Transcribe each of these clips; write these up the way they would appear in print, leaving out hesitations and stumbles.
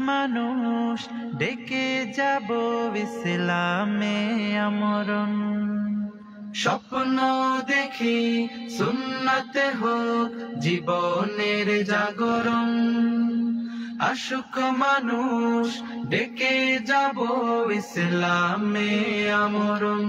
মানুষ ডেকে যাব ইসলামে আমরণ। স্বপ্ন দেখি সুন্নতে হোক জীবনের জাগরণ। আশুক মানুষ ডেকে যাব ইসলামে আমরণ।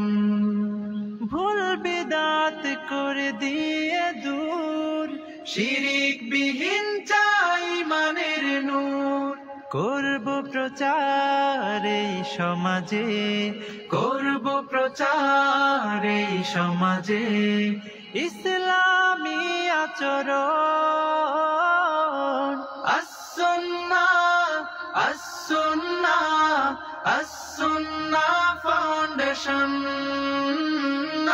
ভুল বিদাত করে দিয়ে দূর, শিরিক বিহীন চাই ইমানের নূর। করব প্রচার এই সমাজে, করব প্রচার এই সমাজে, ইসলামী আচরণ। as-sunnah as-sunnah as-sunnah foundation.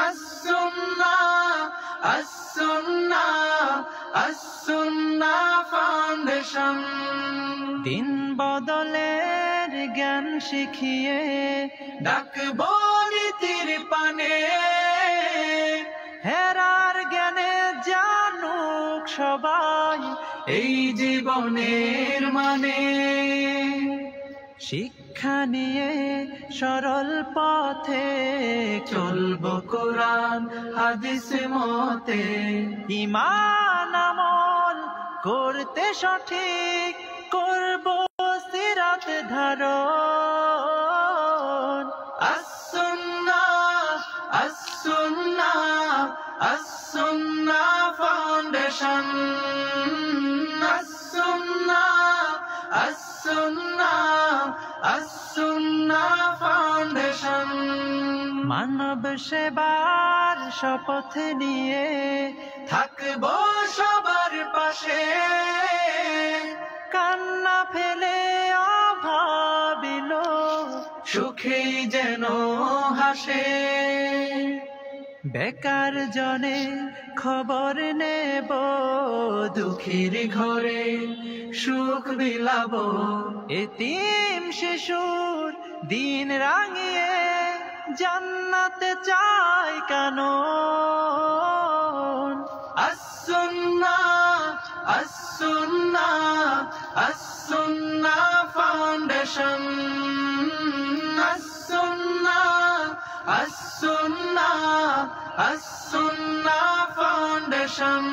as-sunnah as-sunnah as-sunnah foundation. দিন বদলের জ্ঞান শিখিয়ে ডাকব নীতির পানে। হেরার জ্ঞানে জানুক সবাই এই জীবনের মানে। শিক্ষা নিয়ে সরল পথে চলব কোরআন হাদিস মতে। ঈমান আমল করতে সঠিক করব সিরাত ধারণ। as-sunnah as-sunnah as-sunnah foundation. as-sunnah as-sunnah as-sunnah foundation. মানব সেবার শপথ নিয়ে থাকব সবার পাশে। কান্না ফেলে অভাবিল সুখেই যেন হাসে। বেকার জনে খবর নেব দুঃখীর ঘরে সুখ বিলাব। এতিম শিশুর দিন রাঙিয়ে জান্নাতে চাই কানন। as-sunnah as-sunnah as-sunnah foundation. as-sunnah as-sunnah as-sunnah foundation.